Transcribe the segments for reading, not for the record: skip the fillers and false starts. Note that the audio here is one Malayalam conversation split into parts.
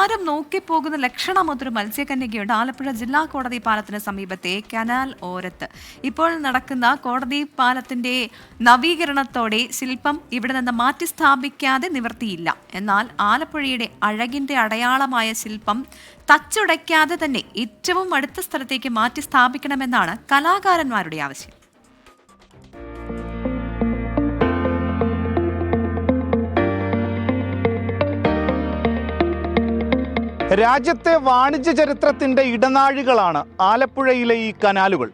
ആരും നോക്കിപ്പോകുന്ന ലക്ഷണമൊത്തൊരു മത്സ്യകന്യകയുണ്ട് ആലപ്പുഴ ജില്ലാ കോടതി പാലത്തിന് സമീപത്തെ കനാൽ ഓരത്ത്. ഇപ്പോൾ നടക്കുന്ന കോടതി പാലത്തിന്റെ നവീകരണത്തോടെ ശില്പം ഇവിടെ നിന്ന് മാറ്റി സ്ഥാപിക്കാതെ നിവർത്തിയില്ല. എന്നാൽ ആലപ്പുഴയുടെ അഴകിന്റെ അടയാളമായ ശില്പം തച്ചുടയ്ക്കാതെ തന്നെ ഏറ്റവും അടുത്ത സ്ഥലത്തേക്ക് മാറ്റി സ്ഥാപിക്കണമെന്നാണ് കലാകാരന്മാരുടെ ആവശ്യം. രാജ്യത്തെ വാണിജ്യ ചരിത്രത്തിൻ്റെ ഇടനാഴികളാണ് ആലപ്പുഴയിലെ ഈ കനാലുകൾ.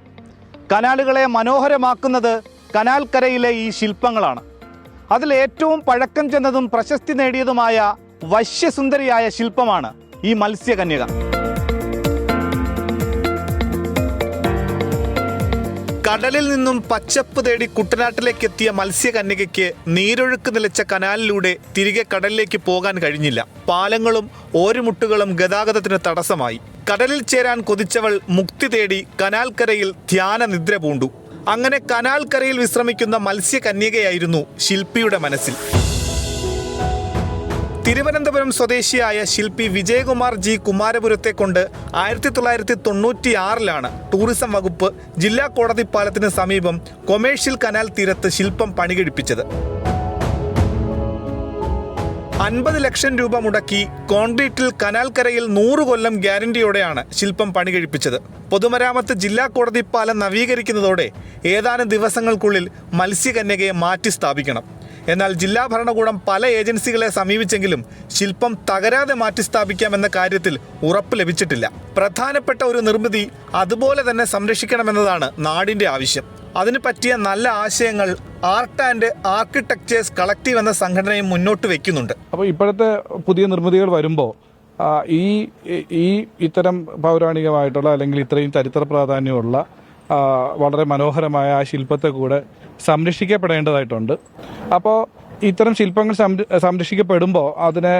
കനാലുകളെ മനോഹരമാക്കുന്നത് കനാൽക്കരയിലെ ഈ ശില്പങ്ങളാണ്. അതിൽ ഏറ്റവും പഴക്കം ചെന്നതും പ്രശസ്തി നേടിയതുമായ വശ്യസുന്ദരിയായ ശില്പമാണ് ഈ മത്സ്യകന്യക. കടലിൽ നിന്നും പച്ചപ്പ് തേടി കുട്ടനാട്ടിലേക്ക് എത്തിയ മത്സ്യകന്യകയ്ക്ക് നീരൊഴുക്ക് നിലച്ച കനാലിലൂടെ തിരികെ കടലിലേക്ക് പോകാൻ കഴിഞ്ഞില്ല. പാലങ്ങളും ഓരുമുട്ടുകളും ഗതാഗതത്തിന് തടസ്സമായി. കടലിൽ ചേരാൻ കൊതിച്ചവൾ മുക്തി തേടി കനാൽക്കരയിൽ ധ്യാന നിദ്ര പൂണ്ടു. അങ്ങനെ കനാൽക്കരയിൽ വിശ്രമിക്കുന്ന മത്സ്യകന്യകയായിരുന്നു ശില്പിയുടെ മനസ്സിൽ. തിരുവനന്തപുരം സ്വദേശിയായ ശില്പി വിജയകുമാർ ജി കുമാരപുരത്തെ കൊണ്ട് 1996 ടൂറിസം വകുപ്പ് ജില്ലാ കോടതി പാലത്തിന് സമീപം കൊമേഴ്ഷ്യൽ കനാൽ തീരത്ത് ശില്പം പണികഴിപ്പിച്ചത്. 50 ലക്ഷം രൂപ മുടക്കി കോൺക്രീറ്റിൽ കനാൽക്കരയിൽ 100 കൊല്ലം ഗ്യാരണ്ടിയോടെയാണ് ശില്പം പണികഴിപ്പിച്ചത്. പൊതുമരാമത്ത് ജില്ലാ കോടതി പാലം നവീകരിക്കുന്നതോടെ ഏതാനും ദിവസങ്ങൾക്കുള്ളിൽ മത്സ്യകന്യകയെ മാറ്റി സ്ഥാപിക്കണം. എന്നാൽ ജില്ലാ ഭരണകൂടം പല ഏജൻസികളെ സമീപിച്ചെങ്കിലും ശില്പം തകരാതെ മാറ്റി സ്ഥാപിക്കാമെന്ന കാര്യത്തിൽ ഉറപ്പ് ലഭിച്ചിട്ടില്ല. പ്രധാനപ്പെട്ട ഒരു നിർമ്മിതി അതുപോലെ തന്നെ സംരക്ഷിക്കണമെന്നതാണ് നാടിൻ്റെ ആവശ്യം. അതിനു പറ്റിയ നല്ല ആശയങ്ങൾ ആർട്ട് ആൻഡ് ആർക്കിടെക്ചേഴ്സ് കളക്റ്റീവ് എന്ന സംഘടനയും മുന്നോട്ട് വയ്ക്കുന്നുണ്ട്. അപ്പോൾ ഇപ്പോഴത്തെ പുതിയ നിർമ്മിതികൾ വരുമ്പോൾ ഈ ഇത്തരം പൗരാണികമായിട്ടുള്ള അല്ലെങ്കിൽ ഇത്രയും ചരിത്ര പ്രാധാന്യമുള്ള വളരെ മനോഹരമായ ആ ശില്പത്തെ കൂടെ സംരക്ഷിക്കപ്പെടേണ്ടതായിട്ടുണ്ട്. അപ്പോൾ ഇത്തരം ശില്പങ്ങൾ സംരക്ഷിക്കപ്പെടുമ്പോൾ അതിനെ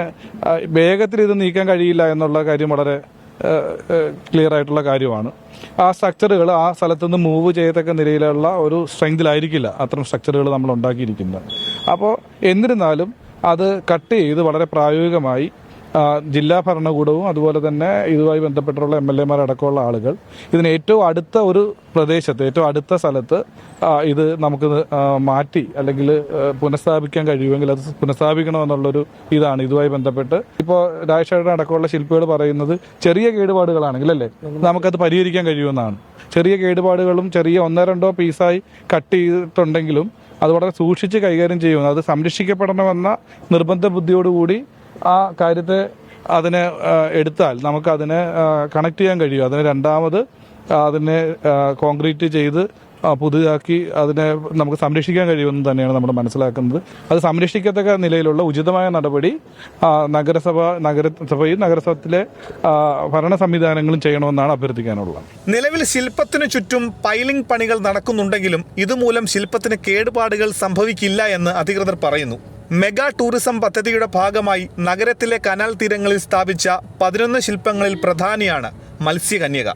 വേഗത്തിൽ ഇത് നീക്കാൻ കഴിയില്ല എന്നുള്ള കാര്യം വളരെ ക്ലിയർ ആയിട്ടുള്ള കാര്യമാണ്. ആ സ്ട്രക്ചറുകൾ ആ സ്ഥലത്തുനിന്ന് മൂവ് ചെയ്യത്തക്ക നിലയിലുള്ള ഒരു സ്ട്രെങ്തിലായിരിക്കില്ല അത്തരം സ്ട്രക്ചറുകൾ നമ്മൾ ഉണ്ടാക്കിയിരിക്കുന്നത്. അപ്പോൾ എന്നിരുന്നാലും അത് കട്ട് ചെയ്ത് വളരെ പ്രായോഗികമായി ജില്ലാ ഭരണകൂടവും അതുപോലെ തന്നെ ഇതുമായി ബന്ധപ്പെട്ടുള്ള MLA അടക്കമുള്ള ആളുകൾ ഇതിന് ഏറ്റവും അടുത്ത ഒരു പ്രദേശത്ത് ഏറ്റവും അടുത്ത സ്ഥലത്ത് ഇത് നമുക്ക് മാറ്റി അല്ലെങ്കിൽ പുനഃസ്ഥാപിക്കാൻ കഴിയുമെങ്കിൽ അത് പുനഃസ്ഥാപിക്കണമെന്നുള്ളൊരു ഇതാണ് ഇതുമായി ബന്ധപ്പെട്ട്. ഇപ്പോൾ രാജേഷ് അടക്കമുള്ള ശില്പികൾ പറയുന്നത് ചെറിയ കേടുപാടുകളാണെങ്കിൽ അല്ലേ നമുക്കത് പരിഹരിക്കാൻ കഴിയുമെന്നാണ്. ചെറിയ കേടുപാടുകളും ചെറിയ 1-2 പീസായി കട്ട് ചെയ്തിട്ടുണ്ടെങ്കിലും അത് വളരെ സൂക്ഷിച്ച് കൈകാര്യം ചെയ്യുമെന്ന്, അത് സംരക്ഷിക്കപ്പെടണമെന്ന നിർബന്ധ ബുദ്ധിയോടുകൂടി ആ കാര്യത്തെ അതിനെ എടുത്താൽ നമുക്കതിനെ കണക്ട് ചെയ്യാൻ കഴിയും. അതിനെ രണ്ടാമത് അതിനെ കോൺക്രീറ്റ് ചെയ്ത് പുതുതാക്കി അതിനെ നമുക്ക് സംരക്ഷിക്കാൻ കഴിയുമെന്ന് തന്നെയാണ് നമ്മൾ മനസ്സിലാക്കുന്നത്. അത് സംരക്ഷിക്കത്തക്ക നിലയിലുള്ള ഉചിതമായ നടപടി നഗരസഭയും നഗരസഭത്തിലെ ഭരണ സംവിധാനങ്ങളും ചെയ്യണമെന്നാണ് അഭ്യർത്ഥിക്കാനുള്ളത്. നിലവിൽ ശില്പത്തിനു ചുറ്റും പൈലിംഗ് പണികൾ നടക്കുന്നുണ്ടെങ്കിലും ഇതുമൂലം ശില്പത്തിന് കേടുപാടുകൾ സംഭവിക്കില്ല എന്ന് അധികൃതർ പറയുന്നു. മെഗാ ടൂറിസം പദ്ധതിയുടെ ഭാഗമായി നഗരത്തിലെ കനാൽ തീരങ്ങളിൽ സ്ഥാപിച്ച 11 ശില്പങ്ങളിൽ പ്രധാനിയാണ് മത്സ്യകന്യക.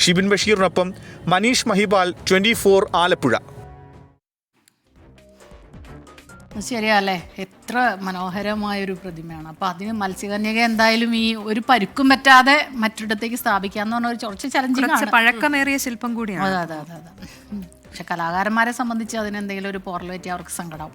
ഷിബിൻ ബഷീറിനൊപ്പം മനീഷ് മഹിപാൽ, 24 ആലപ്പുഴ. ശരിയല്ലേ, എത്ര മനോഹരമായൊരു പ്രതിമയാണ്. അപ്പോൾ അതിന് മത്സ്യകന്യക എന്തായാലും ഈ ഒരു പരുക്കും പറ്റാതെ മറ്റൊരിടത്തേക്ക് സ്ഥാപിക്കാന്ന് പറഞ്ഞ ഒരു കുറച്ച് ചലഞ്ചിങ് ആണ്. പഴക്കമേറിയ ശില്പം കൂടിയാണ്. അതെ. പക്ഷെ കലാകാരന്മാരെ സംബന്ധിച്ച് അതിനെന്തെങ്കിലും ഒരു പോറൽ പറ്റി അവർക്ക് സങ്കടം.